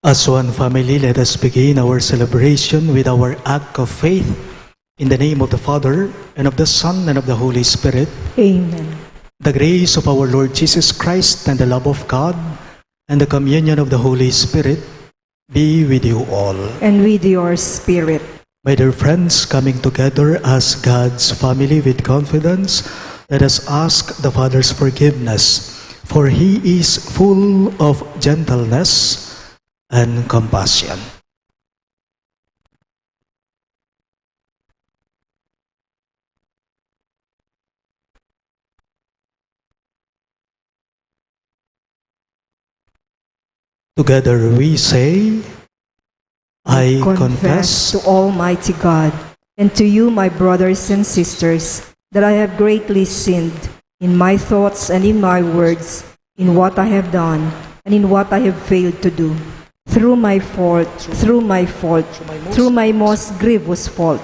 As one family, let us begin our celebration with our act of faith. In the name of the Father, and of the Son, and of the Holy Spirit. Amen. The grace of our Lord Jesus Christ, and the love of God, and the communion of the Holy Spirit be with you all. And with your spirit. My dear friends, coming together as God's family with confidence, let us ask the Father's forgiveness, for He is full of gentleness and compassion. Together we say, I confess to Almighty God and to you, my brothers and sisters, that I have greatly sinned in my thoughts and in my words, in what I have done and in what I have failed to do, through my most grievous fault.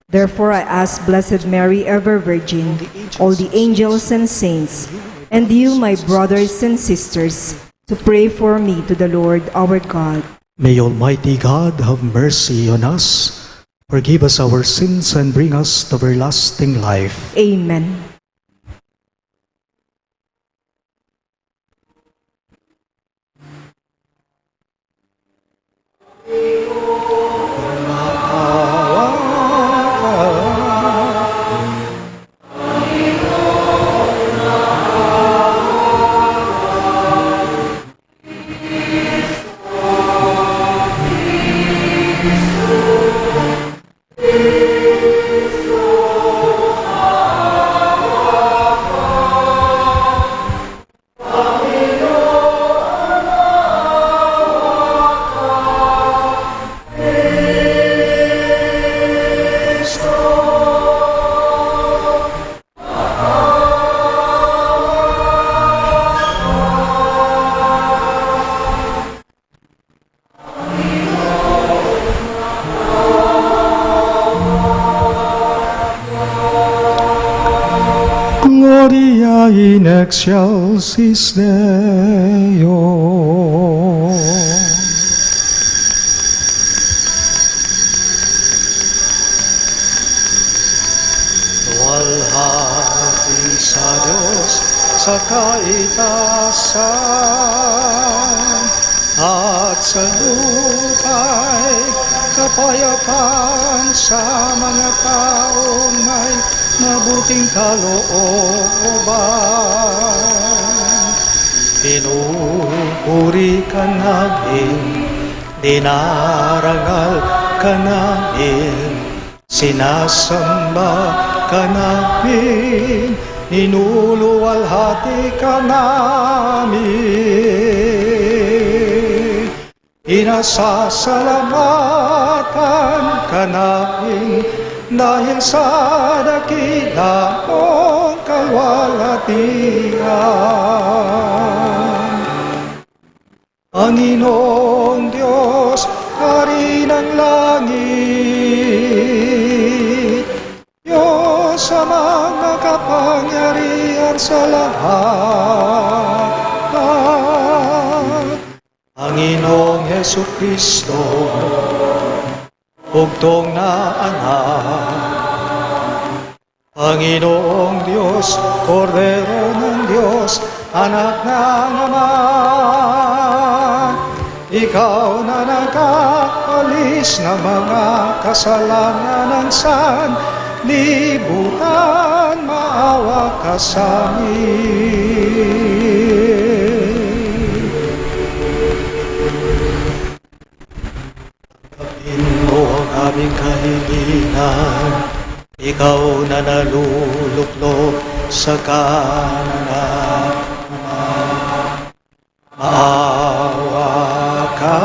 Therefore I ask Blessed Mary, ever Virgin, all the angels and saints, and you, my brothers and sisters, to pray for me to the Lord our God. May Almighty God have mercy on us, forgive us our sins, and bring us to everlasting life. Amen. Gloria in excelsis Deo. Luwalhati sa Diyos sa kaitasan, at sa lupa'y kapayapaan sa mga taong may mabuting kalooban. Pinupuri ka namin, dinarangal ka namin, sinasamba ka namin, inuluwalhati ka namin. Inasasalamatan ka namin, dahil sa dakila mong kalwalhatian. Panginoong Diyos, Hari ng langit, Diyos sa mga kapangyarihan sa lahat, Panginoong Jesucristo, bugtong na anak, Panginoong Diyos, Kordero ng Diyos, anak ng Ama, ikaw na nag-aalis ng mga kasalanan ng sanlibutan, maawa ka sa amin. Aming kahilingan, ikaw na naluluklok sa kanan. Maawa ka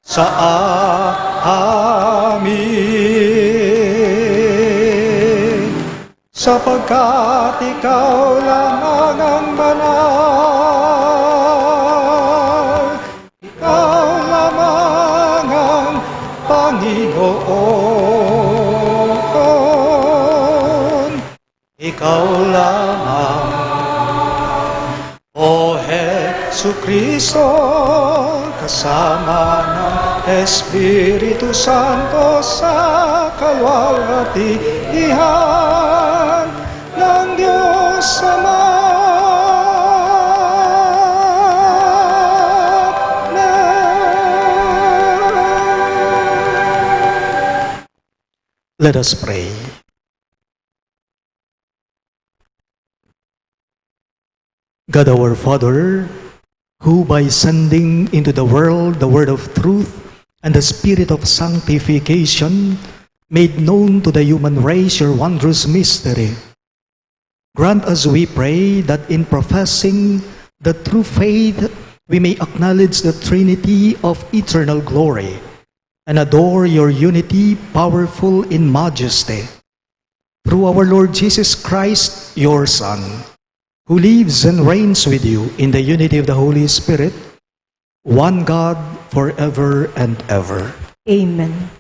sa amin, sapagkat ikaw lamang ang banal, ikaw lamang ang Panginoon, ikaw lamang, O Jesucristo, kasama ng Espiritu Santo sa kalwalhatian ng Diyos Ama. Let us pray. God our Father, who by sending into the world the word of truth and the spirit of sanctification made known to the human race your wondrous mystery, grant us, we pray, that in professing the true faith we may acknowledge the Trinity of eternal glory and adore your unity powerful in majesty. Through our Lord Jesus Christ, your Son, who lives and reigns with you in the unity of the Holy Spirit, one God, forever and ever. Amen.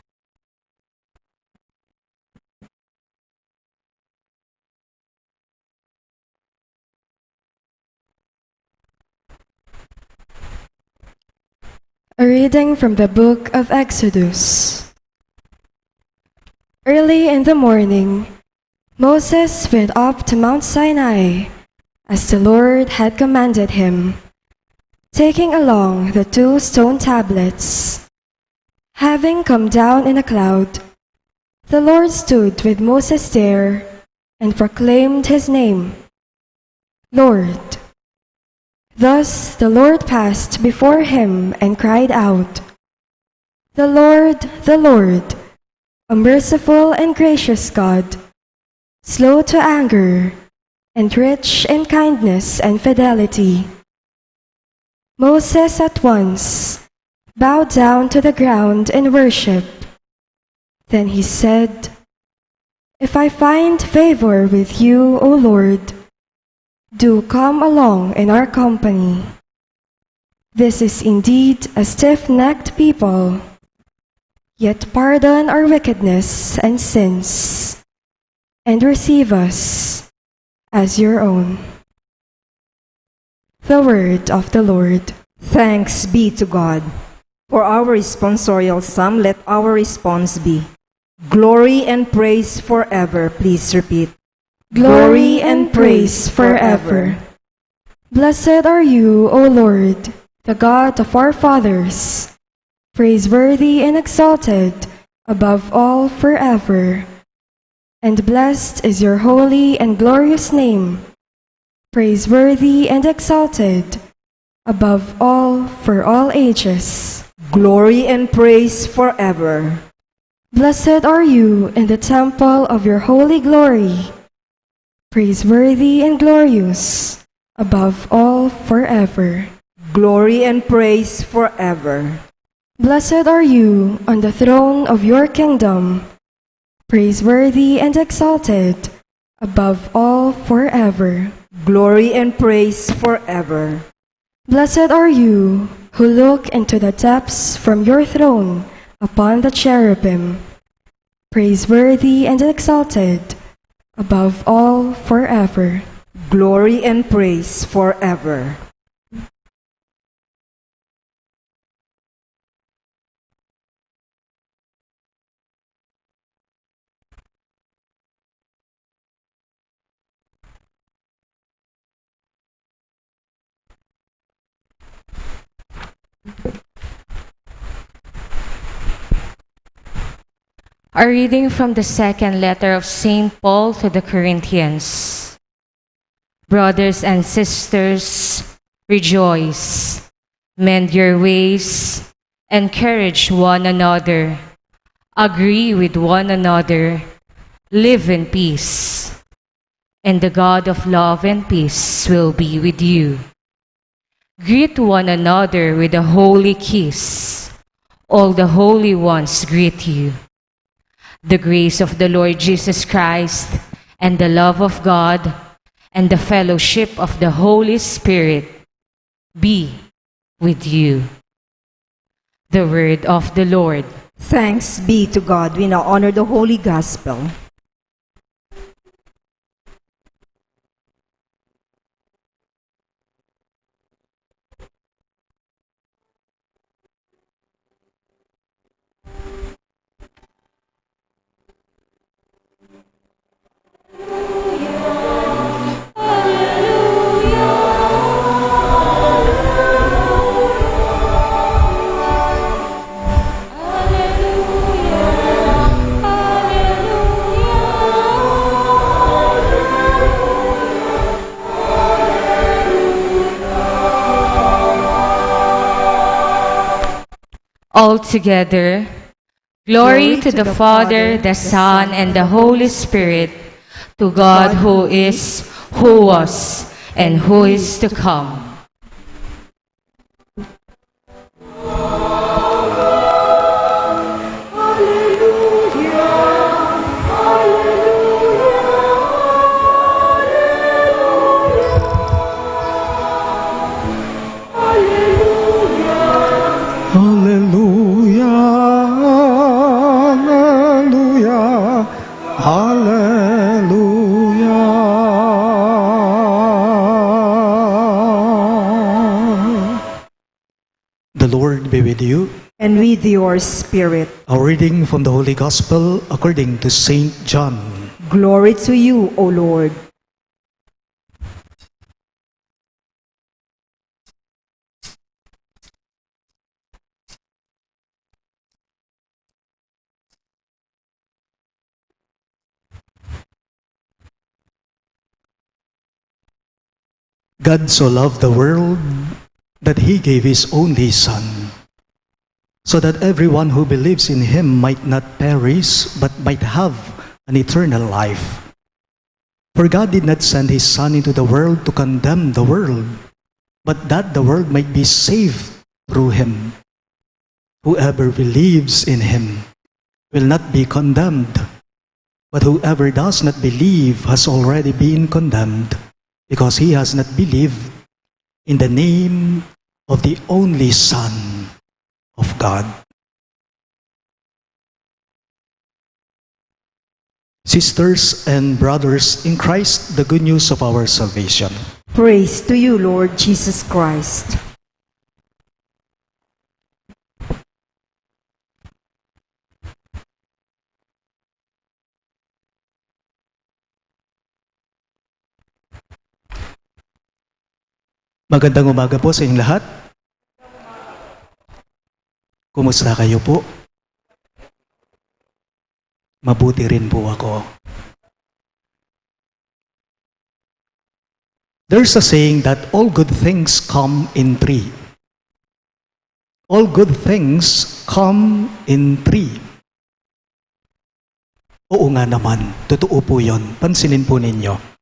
A reading from the book of Exodus. Early in the morning, Moses went up to Mount Sinai, as the Lord had commanded him, taking along the 2 stone tablets. Having come down in a cloud, the Lord stood with Moses there and proclaimed his name, Lord. Thus the Lord passed before him and cried out, the Lord, a merciful and gracious God, slow to anger, and rich in kindness and fidelity. Moses at once bowed down to the ground in worship. Then he said, If I find favor with you, O Lord, do come along in our company. This is indeed a stiff-necked people, yet pardon our wickedness and sins, and receive us as your own. The word of the Lord. Thanks be to God. For our responsorial psalm, let our response be, Glory and praise forever. Please repeat. Glory and praise forever. Blessed are you, O Lord, the God of our fathers, praiseworthy and exalted above all forever. And blessed is your holy and glorious name, praiseworthy and exalted above all for all ages. Glory and praise forever. Blessed are you in the temple of your holy glory, praiseworthy and glorious above all forever. Glory and praise forever. Blessed are you on the throne of your kingdom, praiseworthy and exalted above all forever. Glory and praise forever. Blessed are you who look into the depths from your throne upon the cherubim, praiseworthy and exalted above all forever. Glory and praise forever. A reading from the second letter of St. Paul to the Corinthians. Brothers and sisters, rejoice, mend your ways, encourage one another, agree with one another, live in peace. And the God of love and peace will be with you. Greet one another with a holy kiss. All the holy ones greet you. The grace of the Lord Jesus Christ, and the love of God, and the fellowship of the Holy Spirit be with you. The word of the Lord. Thanks be to God. We now honor the Holy Gospel. All together, glory to the Father, the Son, and the Holy Spirit, to God who is, who was, and who is to come. The Lord be with you. And with your spirit. A reading from the Holy Gospel according to Saint John. Glory to you, O Lord. God so loved the world that He gave His only Son, so that everyone who believes in Him might not perish, but might have an eternal life. For God did not send His Son into the world to condemn the world, but that the world might be saved through Him. Whoever believes in Him will not be condemned, but whoever does not believe has already been condemned, because he has not believed in the name of the only Son of God. Sisters and brothers in Christ, the good news of our salvation. Praise to you, Lord Jesus Christ. Magandang umaga po sa inyong lahat. Kumusta kayo po? Mabuti rin po ako. There's a saying that all good things come in three. All good things come in three. Oo nga naman, totoo po yun. Pansinin po ninyo.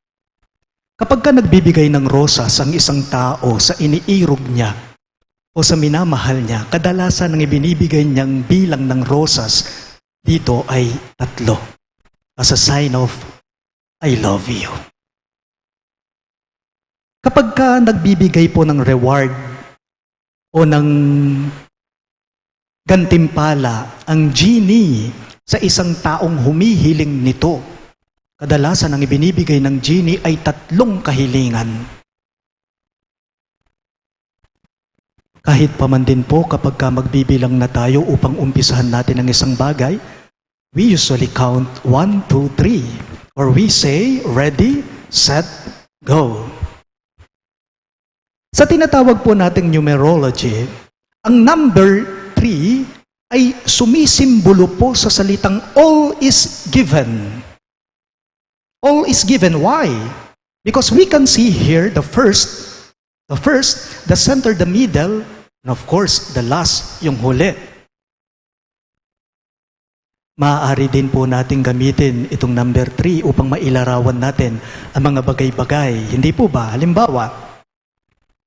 Kapag ka nagbibigay ng rosas ang isang tao sa iniirog niya o sa minamahal niya, kadalasan ang ibinibigay niyang bilang ng rosas dito ay 3 as a sign of I love you. Kapag ka nagbibigay po ng reward o ng gantimpala ang genie sa isang taong humihiling nito, kadalasan ang ibinibigay ng genie ay 3 kahilingan. Kahit pa man din po kapag ka magbibilang na tayo upang umpisahan natin ang isang bagay, we usually count 1, 2, 3. Or we say, ready, set, go. Sa tinatawag po nating numerology, ang number 3 ay sumisimbolo po sa salitang all is given. All is given. Why? Because we can see here the first, the center, the middle, and of course, the last, yung huli. Maaari din po natin gamitin itong number 3 upang mailarawan natin ang mga bagay-bagay. Hindi po ba? Halimbawa,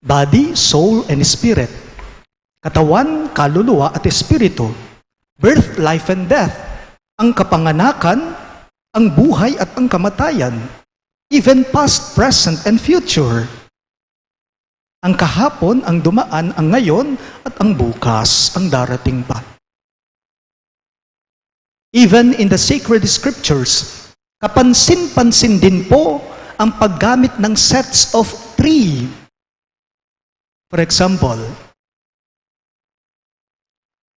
body, soul, and spirit. Katawan, kaluluwa, at espiritu. Birth, life, and death. Ang kapanganakan, ang buhay at ang kamatayan, even past, present, and future. Ang kahapon, ang dumaan, ang ngayon, at ang bukas, ang darating pa. Even in the sacred scriptures, kapansin-pansin din po ang paggamit ng sets of 3. For example,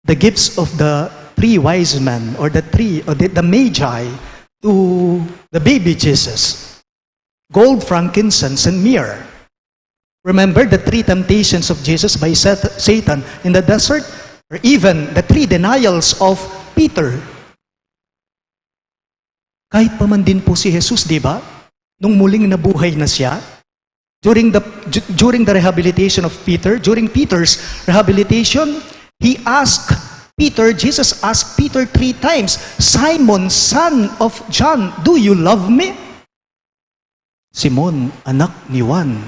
the gifts of the 3 wise men or the magi to the baby Jesus. Gold, frankincense, and myrrh. Remember the 3 temptations of Jesus by Satan in the desert? Or even the 3 denials of Peter. Kahit pa man din po si Jesus, di ba? Nung muling nabuhay na siya, during the rehabilitation of Peter, during Peter's rehabilitation, he asked Peter, Jesus asked Peter 3 times, Simon, son of John, do you love me? Simon, anak ni Juan,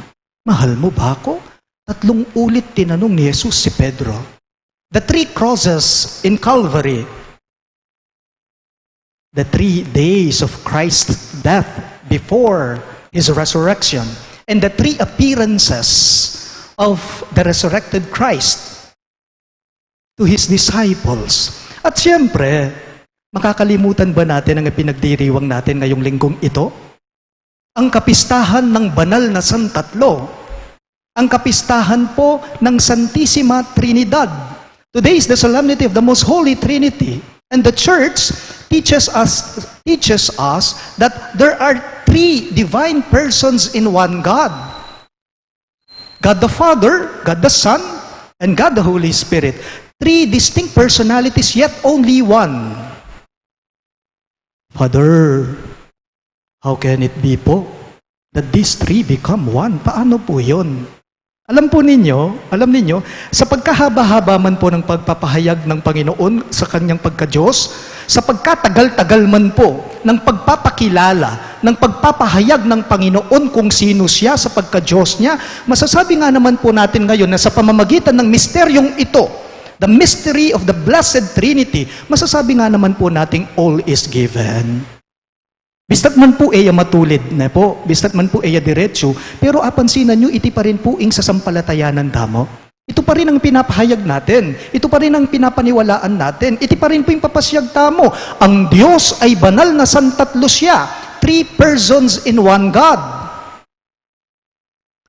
mahal mo ba ako? 3 ulit tinanong ni Jesus si Pedro. The 3 crosses in Calvary, the 3 days of Christ's death before His resurrection, and the 3 appearances of the resurrected Christ to His disciples. At siyempre, makakalimutan ba natin ang pinagdiriwang natin ngayong linggong ito? Ang kapistahan ng banal na Santatlo. Ang kapistahan po ng Santissima Trinidad. Today is the Solemnity of the Most Holy Trinity. And the Church teaches us that there are 3 divine persons in one God. God the Father, God the Son, and God the Holy Spirit. 3 distinct personalities, yet only one. Father, how can it be po that these 3 become one? Paano po yun? Alam ninyo, sa pagkahaba-haba man po ng pagpapahayag ng Panginoon sa kanyang pagka-Diyos, sa pagkatagal-tagal man po ng pagpapakilala, ng pagpapahayag ng Panginoon kung sino siya sa pagka-Diyos niya, masasabi nga naman po natin ngayon na sa pamamagitan ng misteryong ito, the mystery of the Blessed Trinity, masasabi nga naman po nating all is given. Bistat man po eya matulid na po, bistat man po eya diretso, pero apansinan nyo, iti pa rin po ing sasampalatayanan damo. Ito pa rin ang pinapahayag natin. Ito pa rin ang pinapaniwalaan natin. Iti pa rin po yung papasyag tamo. Ang Diyos ay banal na santatlo siya. 3 persons in one God.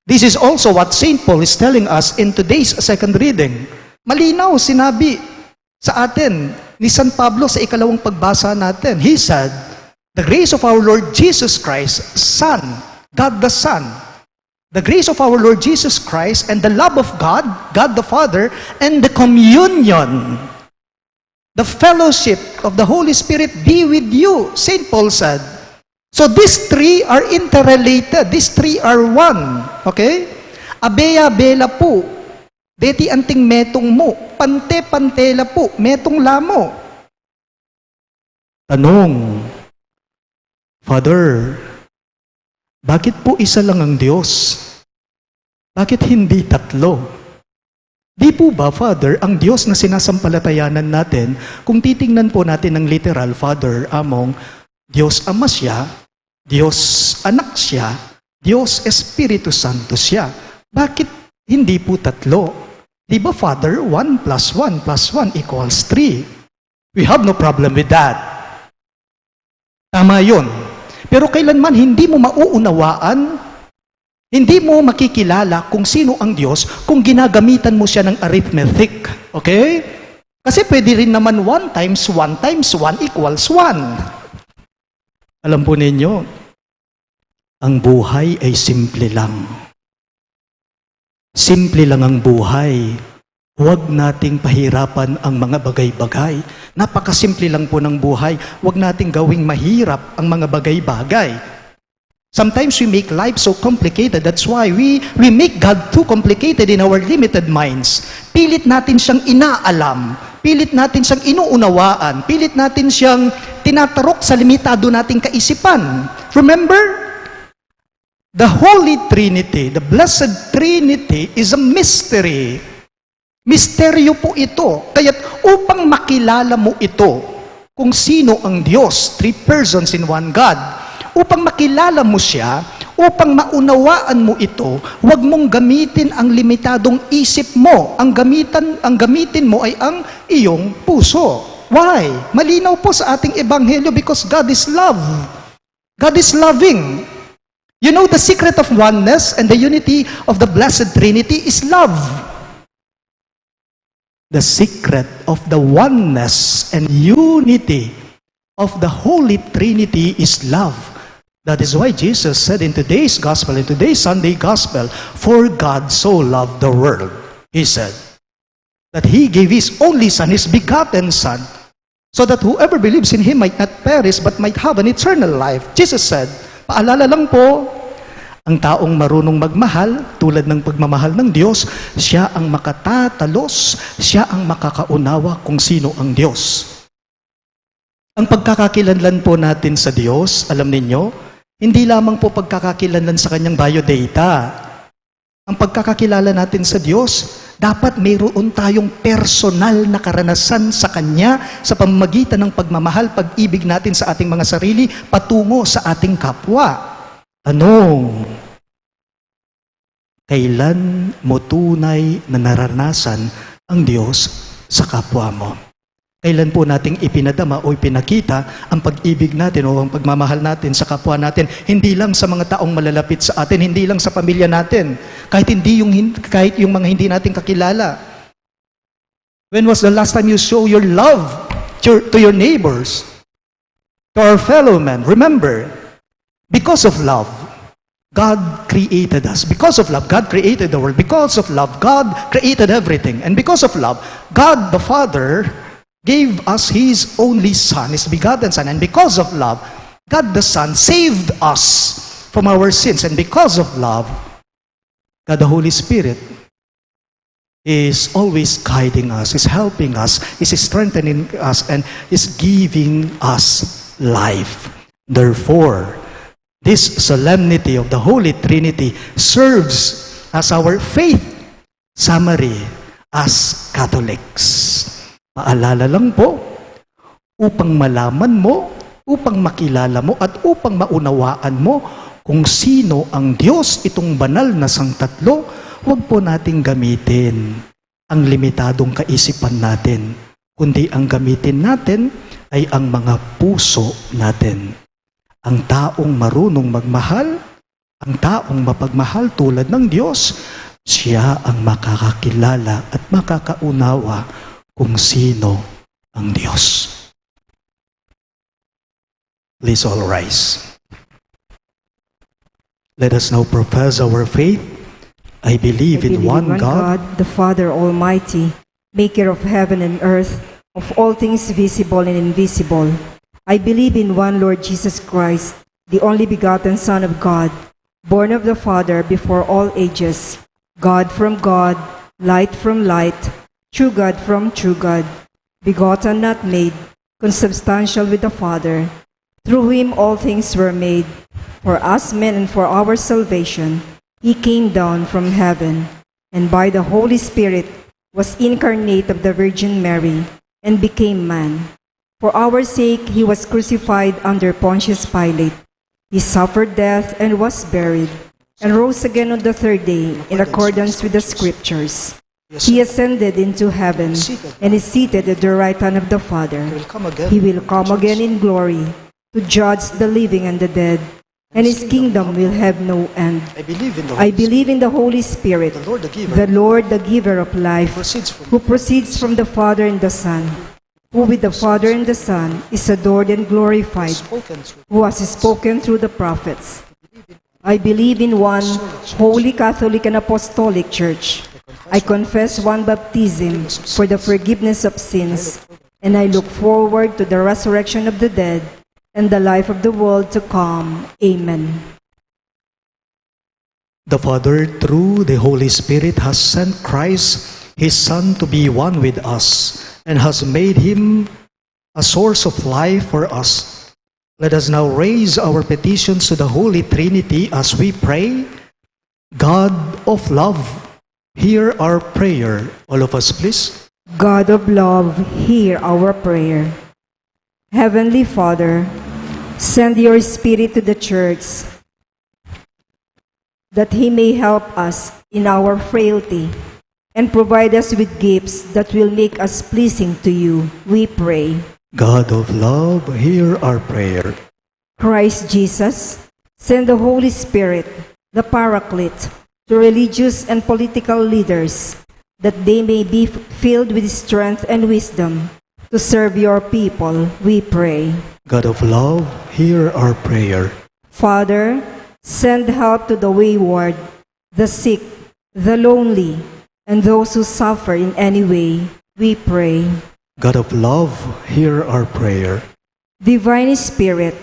This is also what St. Paul is telling us in today's second reading. Malinaw, sinabi sa atin ni San Pablo sa 2nd pagbasa natin. He said, the grace of our Lord Jesus Christ, Son, God the Son, the grace of our Lord Jesus Christ, and the love of God, God the Father, and the communion, the fellowship of the Holy Spirit be with you, St. Paul said. So these 3 are interrelated. These 3 are one. Okay? Abeya bela po. Deti anting metong mo. Pante-pantela po. Metong lamo. Tanong, Father, bakit po isa lang ang Diyos? Bakit hindi 3? Di po ba, Father, ang Diyos na sinasampalatayanan natin, kung titingnan po natin ng literal, Father, among Diyos Ama siya, Diyos Anak siya, Diyos Espiritu Santo siya. Bakit hindi po 3? Di ba, Father, 1 plus 1 plus 1 equals 3? We have no problem with that. Tama yun. Pero kailanman hindi mo mauunawaan, hindi mo makikilala kung sino ang Diyos kung ginagamitan mo siya ng arithmetic. Okay? Kasi pwede rin naman 1 times 1 times 1 equals 1. Alam po ninyo, ang buhay ay simple lang. Simple lang ang buhay. Huwag nating pahirapan ang mga bagay-bagay. Napakasimple lang po ng buhay. Huwag nating gawing mahirap ang mga bagay-bagay. Sometimes we make life so complicated. That's why we make God too complicated in our limited minds. Pilit natin siyang inaalam. Pilit natin siyang inuunawaan. Pilit natin siyang tinatarok sa limitado nating kaisipan. Remember? The Holy Trinity, the Blessed Trinity is a mystery. Misteryo po ito. Kaya't upang makilala mo ito, kung sino ang Diyos, 3 persons in one God, upang makilala mo siya, upang maunawaan mo ito, huwag mong gamitin ang limitadong isip mo. Ang gamitin mo ay ang iyong puso. Why? Malinaw po sa ating ebanghelyo because God is love. God is loving. You know, the secret of oneness and the unity of the Blessed Trinity is love. The secret of the oneness and unity of the Holy Trinity is love. That is why Jesus said in today's gospel, in today's Sunday gospel, for God so loved the world, He said, that He gave His only Son, His begotten Son, so that whoever believes in Him might not perish but might have an eternal life. Jesus said, paalala lang po, Ang taong marunong magmahal, tulad ng pagmamahal ng Diyos, siya ang makatatalos, siya ang makakaunawa kung sino ang Diyos. Ang pagkakakilanlan po natin sa Diyos, alam ninyo, hindi lamang po pagkakakilanlan sa kanyang biodata. Ang pagkakakilala natin sa Diyos, dapat mayroon tayong personal na karanasan sa Kanya sa pamamagitan ng pagmamahal, pag-ibig natin sa ating mga sarili, patungo sa ating kapwa. Tanong, kailan mo tunay na naranasan ang Diyos sa kapwa mo? Kailan po nating ipinadama o ipinakita ang pag-ibig natin o ang pagmamahal natin sa kapwa natin, hindi lang sa mga taong malalapit sa atin, hindi lang sa pamilya natin, kahit yung mga hindi natin kakilala. When was the last time you show your love to your neighbors, to our fellow men? Remember, because of love, God created us. Because of love, God created the world. Because of love, God created everything. And because of love, God the Father gave us His only Son, His begotten Son. And because of love, God the Son saved us from our sins. And because of love, God the Holy Spirit is always guiding us, is helping us, is strengthening us, and is giving us life. Therefore, this solemnity of the Holy Trinity serves as our faith summary as Catholics. Paalala lang po, upang malaman mo, upang makilala mo, at upang maunawaan mo kung sino ang Diyos, itong banal na sangtatlo, huwag po nating gamitin ang limitadong kaisipan natin, kundi ang gamitin natin ay ang mga puso natin. Ang taong marunong magmahal, ang taong mapagmahal tulad ng Diyos, siya ang makakakilala at makakaunawa kung sino ang Diyos. Please all rise. Let us now profess our faith. I believe in one God, the Father Almighty, maker of heaven and earth, of all things visible and invisible. I believe in one Lord Jesus Christ, the only begotten Son of God, born of the Father before all ages, God from God, light from light, true God from true God, begotten not made, consubstantial with the Father. Through Him all things were made. For us men and for our salvation, He came down from heaven, and by the Holy Spirit was incarnate of the Virgin Mary, and became man. For our sake He was crucified under Pontius Pilate. He suffered death and was buried, and rose again on the third day in accordance with the Scriptures. He ascended into heaven and is seated at the right hand of the Father. He will come again in glory to judge the living and the dead, and His kingdom will have no end. I believe in the Holy Spirit, the Lord, the giver of life, who proceeds from the Father and the Son, who with the Father and the Son is adored and glorified, who has spoken through the prophets. I believe in one holy Catholic and Apostolic Church. I confess one baptism for the forgiveness of sins, and I look forward to the resurrection of the dead and the life of the world to come. Amen. The Father, through the Holy Spirit, has sent Christ, His Son, to be one with us, and has made Him a source of life for us. Let us now raise our petitions to the Holy Trinity as we pray. God of love, hear our prayer. All of us, please. God of love, hear our prayer. Heavenly Father, send your Spirit to the Church, that He may help us in our frailty and provide us with gifts that will make us pleasing to you, we pray. God of love, hear our prayer. Christ Jesus, send the Holy Spirit, the Paraclete, to religious and political leaders, that they may be filled with strength and wisdom to serve your people, we pray. God of love, hear our prayer. Father, send help to the wayward, the sick, the lonely, and those who suffer in any way, we pray. God of love, hear our prayer. Divine Spirit,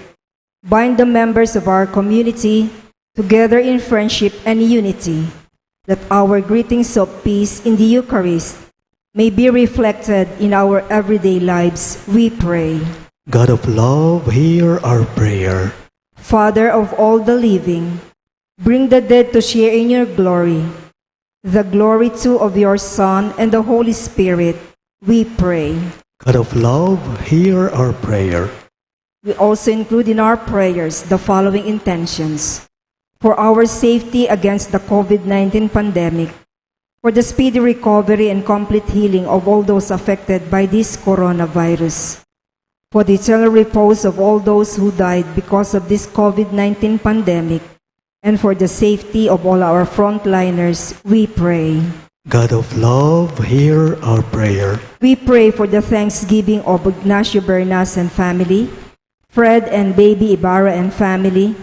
bind the members of our community together in friendship and unity, that our greetings of peace in the Eucharist may be reflected in our everyday lives, we pray. God of love, hear our prayer. Father of all the living, bring the dead to share in your glory, the glory too of your Son and the Holy Spirit, we pray. God of love, hear our prayer. We also include in our prayers the following intentions: for our safety against the COVID-19 pandemic, for the speedy recovery and complete healing of all those affected by this coronavirus, for the eternal repose of all those who died because of this COVID-19 pandemic, and for the safety of all our frontliners, we pray. God of love, hear our prayer. We pray for the thanksgiving of Ignacio Bernas and family, Fred and baby Ibarra and family,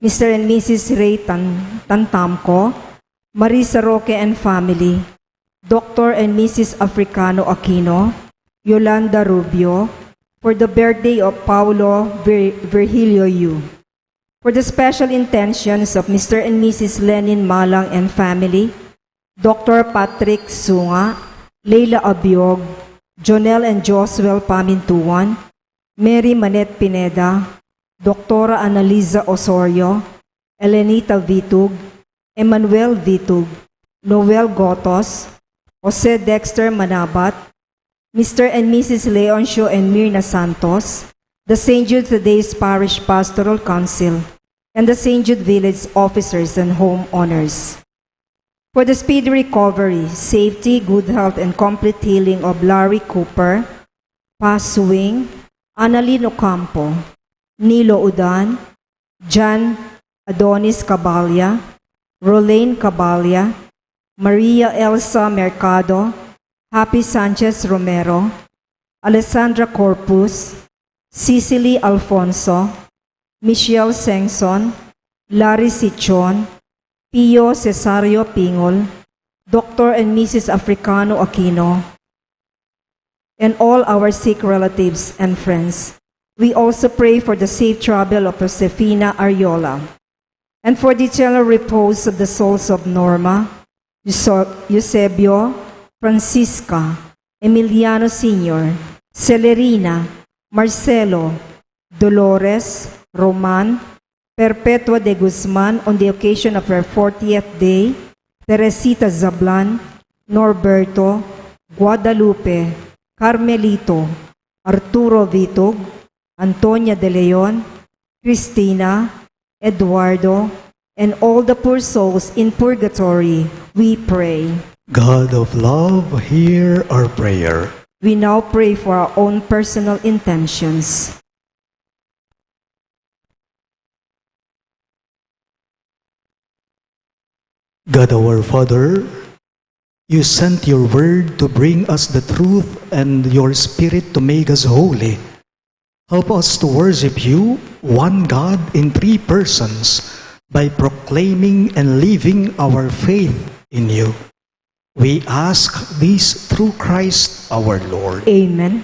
Mr. and Mrs. Ray Tantamco, Marisa Roque and family, Dr. and Mrs. Africano Aquino, Yolanda Rubio, for the birthday of Paulo Virgilio Yu, for the special intentions of Mr. and Mrs. Lenin Malang and family, Dr. Patrick Sunga, Leila Abiog, Jonel and Josuel Pamintuan, Mary Manet Pineda, Dr. Analiza Osorio, Elenita Vitug, Emmanuel Vitug, Noel Gotos, Jose Dexter Manabat, Mr. and Mrs. Leoncio and Mirna Santos, the St. Jude Thaddeus Parish Pastoral Council, and the St. Jude Village officers and homeowners. For the speedy recovery, safety, good health, and complete healing of Larry Cooper, Pasuing, Annalyn Ocampo, Nilo Udan, John Adonis Cabalya, Rolane Cabalya, Maria Elsa Mercado, Happy Sanchez Romero, Alessandra Corpus, Cecily Alfonso, Michelle Sengson, Larry Sichon, Pio Cesario Pingol, Dr. and Mrs. Africano Aquino, and all our sick relatives and friends. We also pray for the safe travel of Josefina Ariola, and for the eternal repose of the souls of Norma, Eusebio, Francisca, Emiliano Sr., Celerina, Marcelo, Dolores, Roman, Perpetua de Guzman on the occasion of her 40th day, Teresita Zablan, Norberto, Guadalupe, Carmelito, Arturo Vitog, Antonia de Leon, Cristina, Eduardo, and all the poor souls in purgatory, we pray. God of love, hear our prayer. We now pray for our own personal intentions. God our Father, you sent your word to bring us the truth and your Spirit to make us holy. Help us to worship you, one God in three persons, by proclaiming and living our faith in you. We ask this through Christ our Lord. Amen.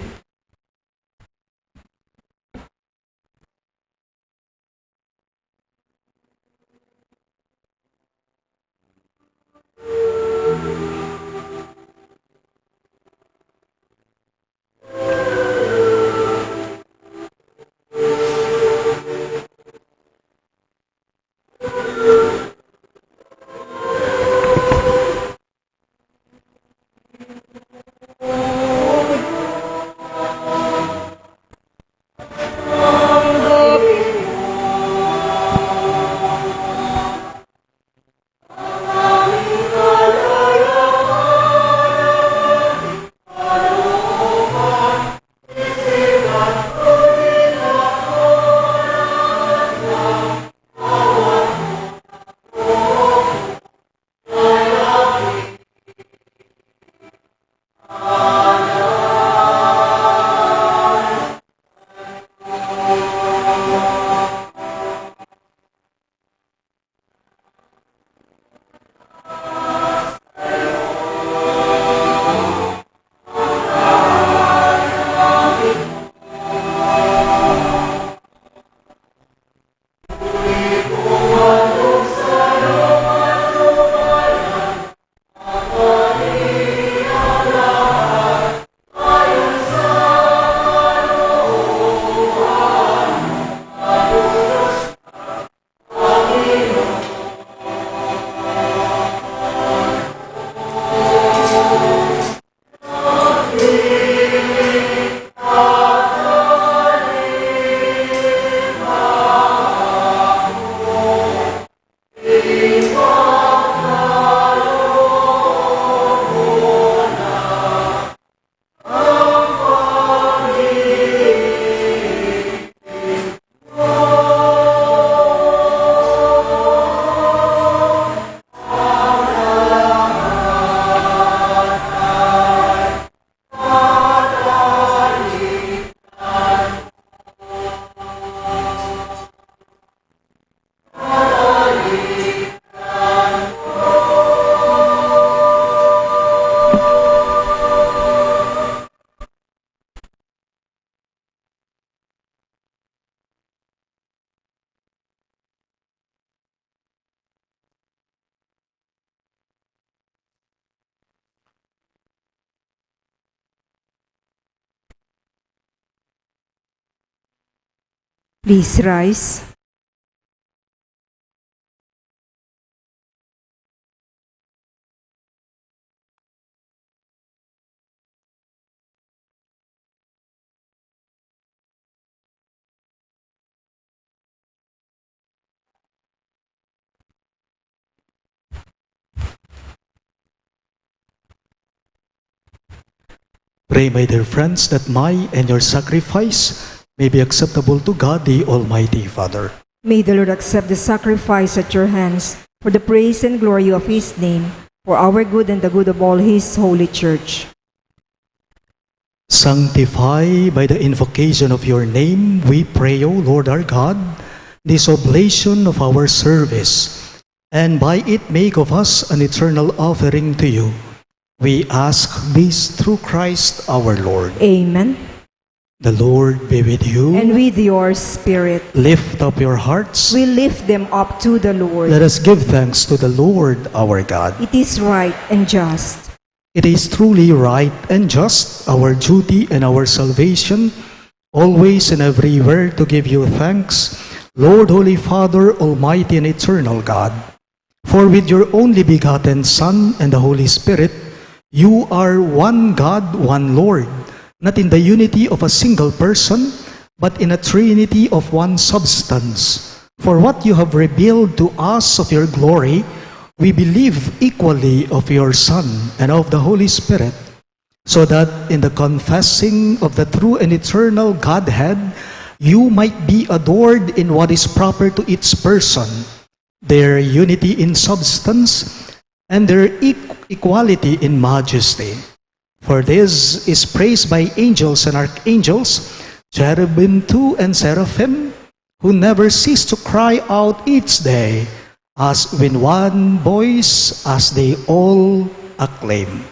Please rise. Pray, my dear friends, that my and your sacrifice may be acceptable to God, the Almighty Father. May the Lord accept the sacrifice at your hands for the praise and glory of his name, for our good and the good of all his holy church. Sanctify by the invocation of your name, we pray, O Lord our God, this oblation of our service, and by it make of us an eternal offering to you. We ask this through Christ our Lord. Amen. The Lord be with you. And with your spirit, Lift up your hearts. we lift them up to the Lord. Let us give thanks to the Lord our God. It is right and just. It is truly right and just, our duty and our salvation, always and everywhere to give you thanks, Lord, Holy Father, Almighty and Eternal God. For with your only begotten Son and the Holy Spirit, you are one God, one Lord, not in the unity of a single person, but in a trinity of one substance. For what you have revealed to us of your glory, we believe equally of your Son and of the Holy Spirit, so that in the confessing of the true and eternal Godhead, you might be adored in what is proper to its person, their unity in substance, and their equality in majesty. For this is praised by angels and archangels, cherubim too and seraphim, who never cease to cry out each day, as with one voice, as they all acclaim.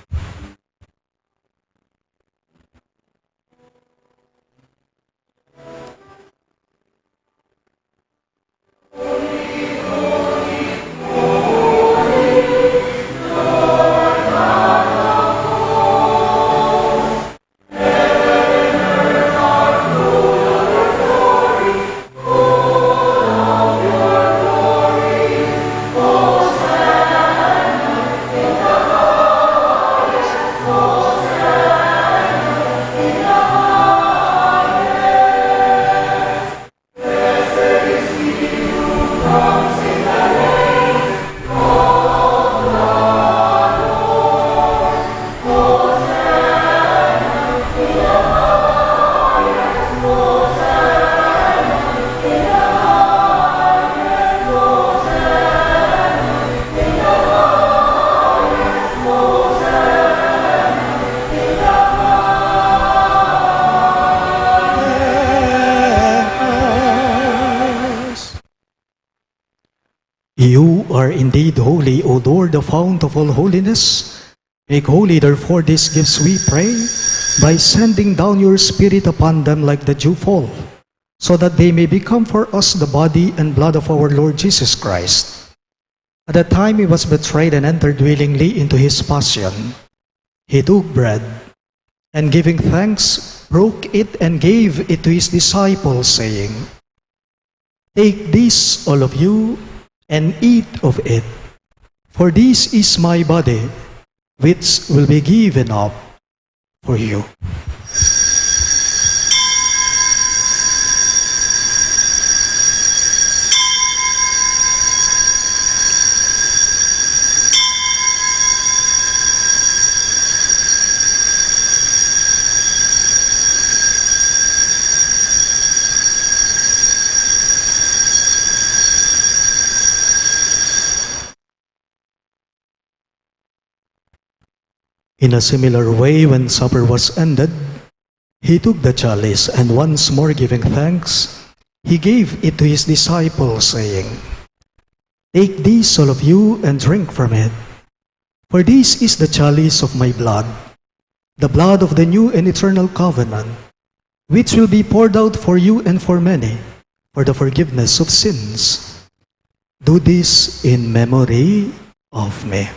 You are indeed holy, O Lord, the fount of all holiness. Make holy, therefore, these gifts, we pray, by sending down your Spirit upon them like the dewfall, so that they may become for us the body and blood of our Lord Jesus Christ. At the time he was betrayed and entered willingly into his passion, he took bread, and giving thanks, broke it and gave it to his disciples, saying, "Take this, all of you, and eat of it, for this is my body, which will be given up for you." In a similar way, when supper was ended, he took the chalice, and once more giving thanks, he gave it to his disciples, saying, "Take this, all of you, and drink from it. For this is the chalice of my blood, the blood of the new and eternal covenant, which will be poured out for you and for many, for the forgiveness of sins. Do this in memory of me."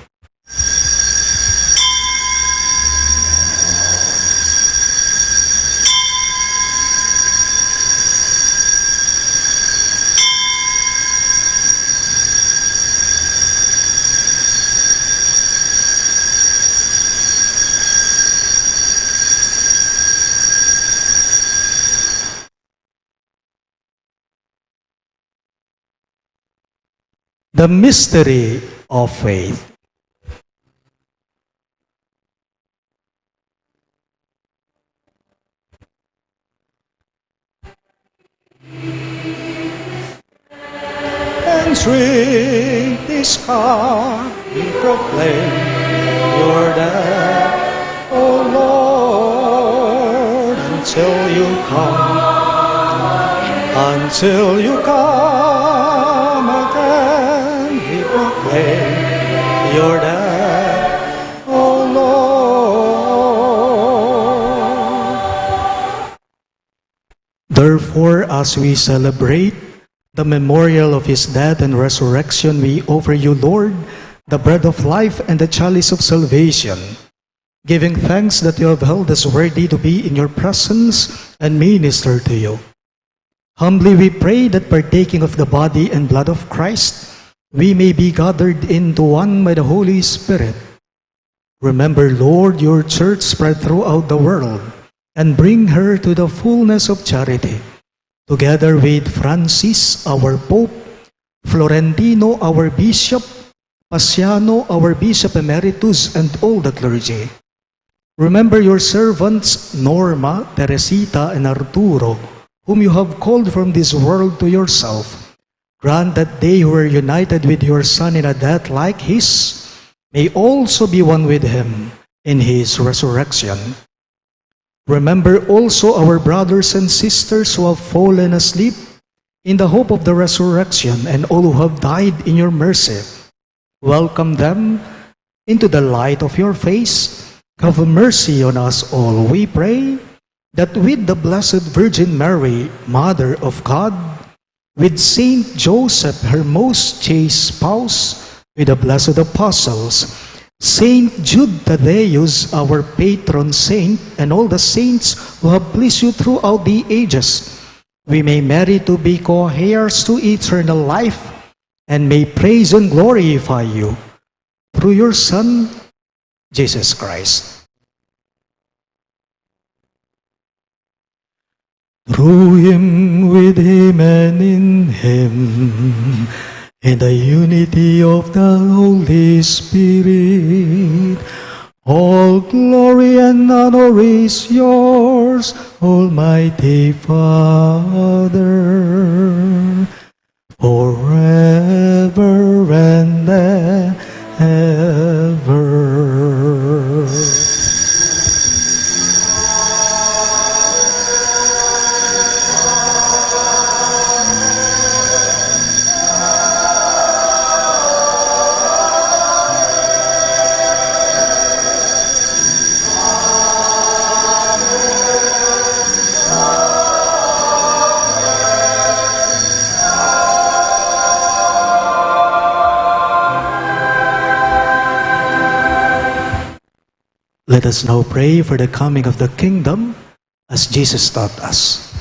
The mystery of faith. Entering this car, we proclaim your death, O Lord, until you come again. We proclaim your death, O Lord. Therefore, as we celebrate the memorial of his death and resurrection, we offer you, Lord, the bread of life and the chalice of salvation, giving thanks that you have held us worthy to be in your presence and minister to you. Humbly we pray that partaking of the body and blood of Christ, we may be gathered into one by the Holy Spirit. Remember, Lord, your church spread throughout the world, and bring her to the fullness of charity, together with Francis, our Pope, Florentino, our Bishop, Pasiano, our Bishop Emeritus, and all the clergy. Remember your servants, Norma, Teresita, and Arturo, whom you have called from this world to yourself. Grant that they who are united with your Son in a death like his may also be one with him in his resurrection. Remember also our brothers and sisters who have fallen asleep in the hope of the resurrection, and all who have died in your mercy. Welcome them into the light of your face. Have mercy on us all, we pray, that with the Blessed Virgin Mary, Mother of God, with Saint Joseph, her most chaste spouse, with the blessed apostles, Saint Jude Thaddeus, our patron saint, and all the saints who have pleased you throughout the ages, we may merit to be co-heirs to eternal life, and may praise and glorify you through your Son, Jesus Christ. Through him, with him, and in him, in the unity of the Holy Spirit, all glory and honor is yours, Almighty Father, forever and ever. Let us now pray for the coming of the kingdom as Jesus taught us.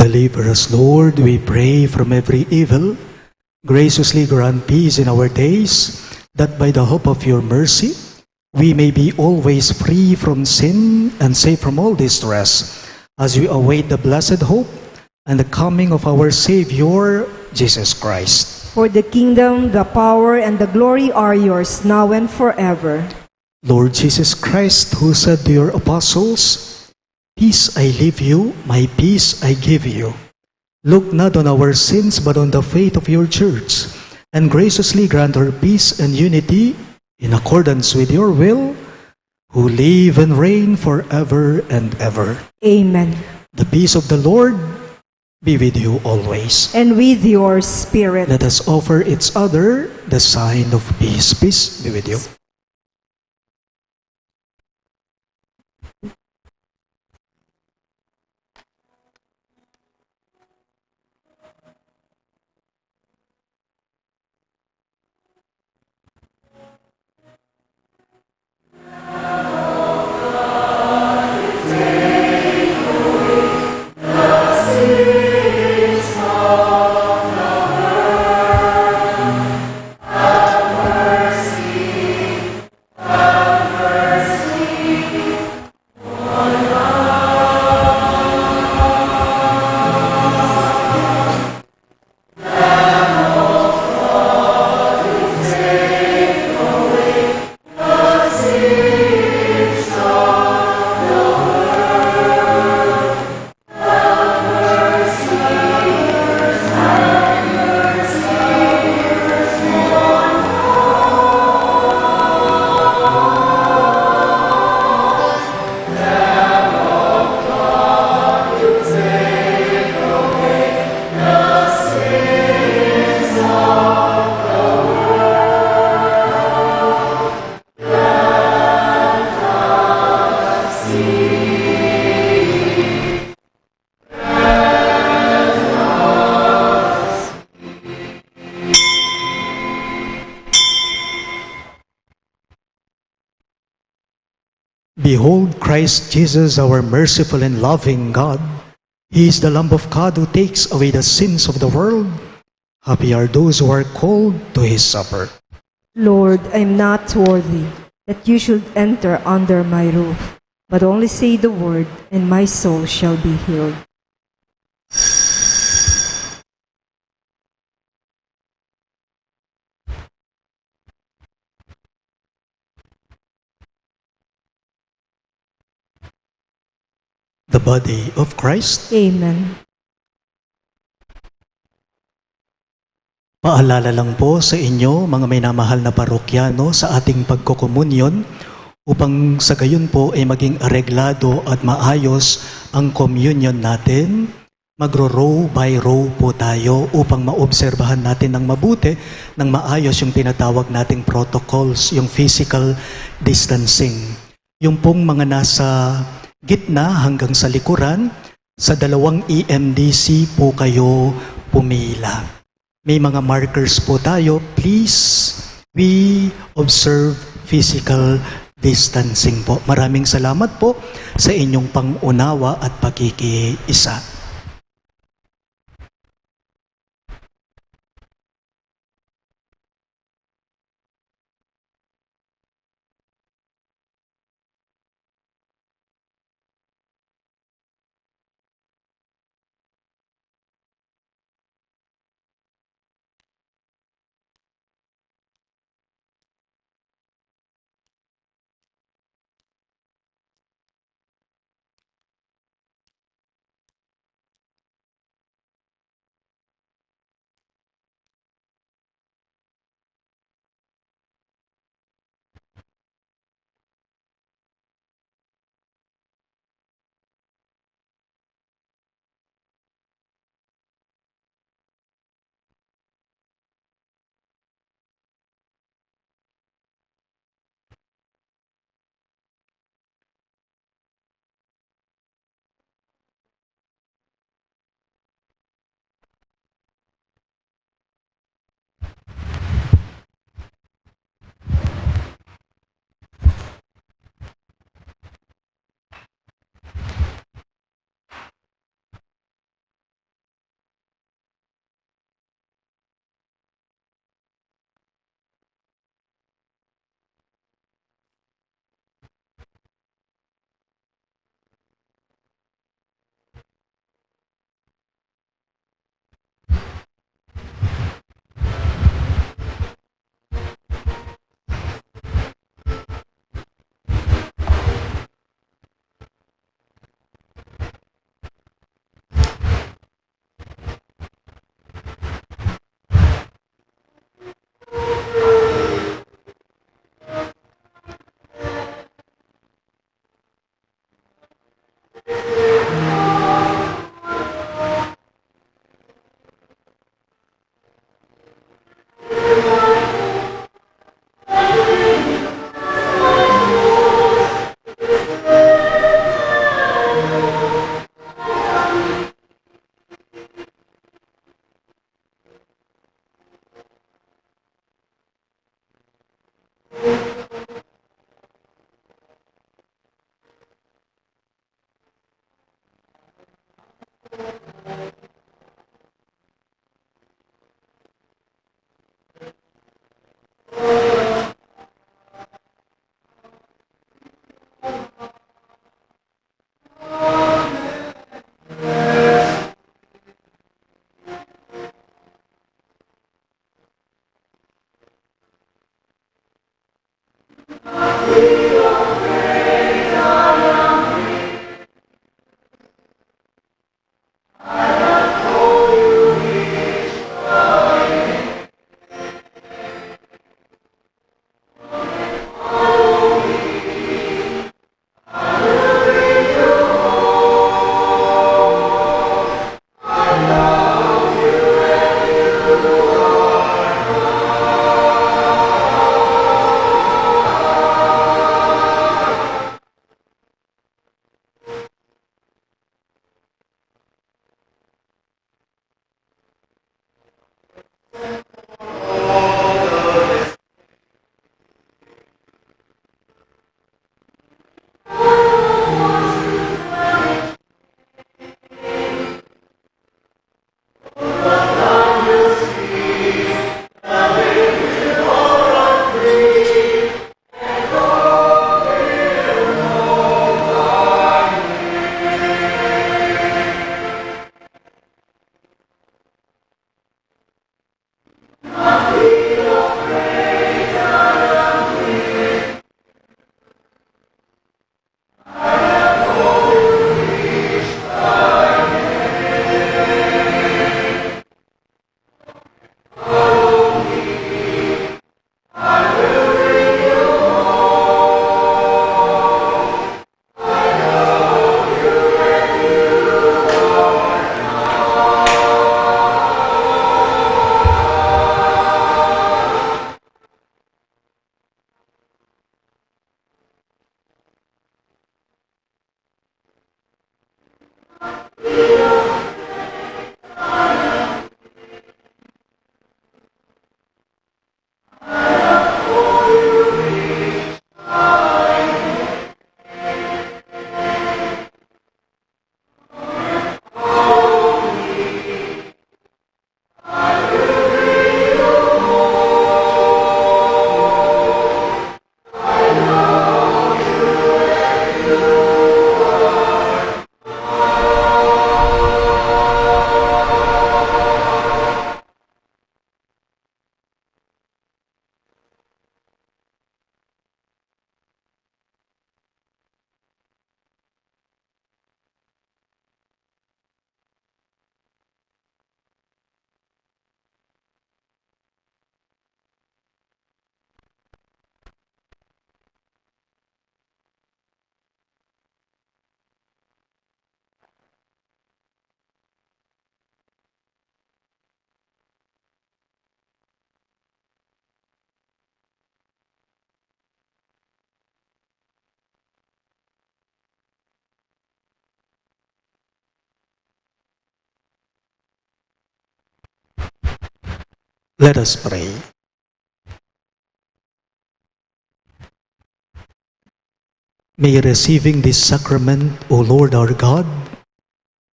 Deliver us, Lord, we pray, from every evil. Graciously grant peace in our days, that by the hope of your mercy, we may be always free from sin and safe from all distress, as we await the blessed hope and the coming of our Savior, Jesus Christ. For the kingdom, the power, and the glory are yours now and forever. Lord Jesus Christ, who said to your apostles, "Peace I leave you, my peace I give you," look not on our sins, but on the faith of your church, and graciously grant her peace and unity in accordance with your will, who live and reign forever and ever. Amen. The peace of the Lord be with you always. And with your spirit. Let us offer each other the sign of peace. Peace be with you. Behold Christ Jesus, our merciful and loving God. He is the Lamb of God who takes away the sins of the world. Happy are those who are called to his supper. Lord, I am not worthy that you should enter under my roof, but only say the word, and my soul shall be healed. The body of Christ. Amen. Paalala lang po sa inyo, mga may namahal na parokyano, sa ating pagkokomunyon, upang sa gayon po ay maging areglado at maayos ang communion natin. Magro-row by row po tayo upang maobserbahan natin ng mabuti, ng maayos yung tinatawag nating protocols, yung physical distancing. Yung pong mga nasa gitna hanggang sa likuran, sa dalawang EMDC po kayo pumila. May mga markers po tayo. Please, we observe physical distancing po. Maraming salamat po sa inyong pangunawa at pakikiisa. Let us pray. May receiving this sacrament, O Lord our God,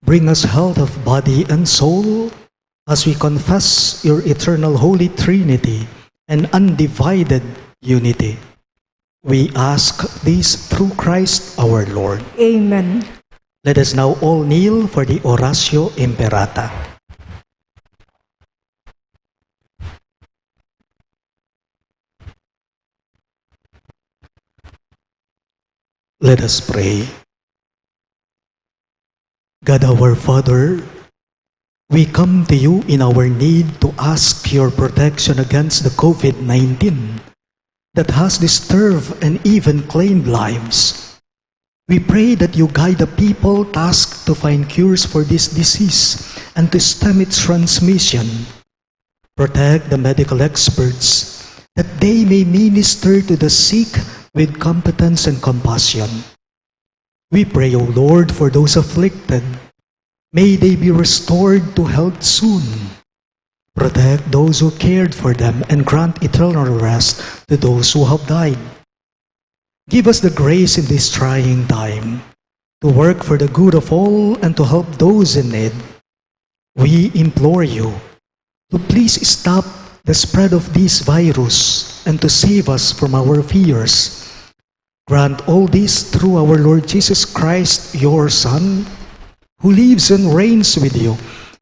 bring us health of body and soul as we confess your eternal Holy Trinity and undivided unity. We ask this through Christ our Lord. Amen. Let us now all kneel for the Oratio Imperata. Let us pray. God our Father, we come to you in our need to ask your protection against the COVID-19 that has disturbed and even claimed lives. We pray that you guide the people tasked to find cures for this disease and to stem its transmission. Protect the medical experts that they may minister to the sick with competence and compassion. We pray, O Lord, for those afflicted. May they be restored to health soon. Protect those who cared for them and grant eternal rest to those who have died. Give us the grace in this trying time to work for the good of all and to help those in need. We implore you to please stop the spread of this virus and to save us from our fears. Grant all this through our Lord Jesus Christ, your Son, who lives and reigns with you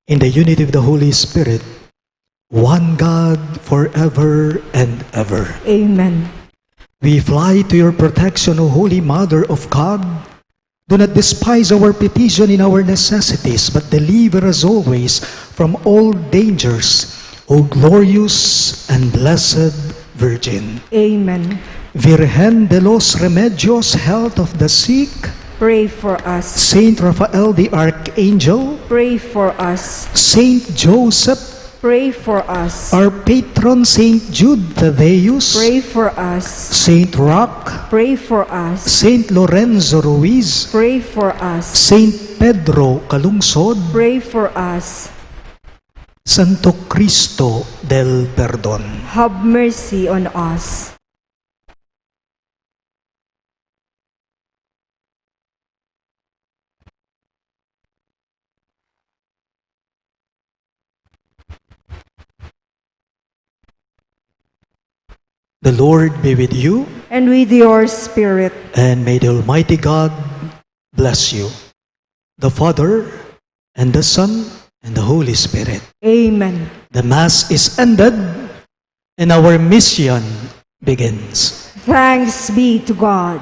in the unity of the Holy Spirit, one God forever and ever. Amen. We fly to your protection, O Holy Mother of God. Do not despise our petition in our necessities, but deliver us always from all dangers, O glorious and blessed Virgin. Amen. Virgen de los Remedios, health of the sick, Pray for us. Saint Raphael the Archangel, Pray for us. Saint Joseph, Pray for us. our patron Saint Jude Thaddeus, Pray for us. Saint Roch, Pray for us. Saint Lorenzo Ruiz, Pray for us. Saint Pedro Calungsod, Pray for us. Santo Cristo del Perdon. Have mercy on us. The Lord be with you, And with your spirit. and may the Almighty God bless you, the Father, and the Son, and the Holy Spirit. Amen. The Mass is ended, and our mission begins. Thanks be to God.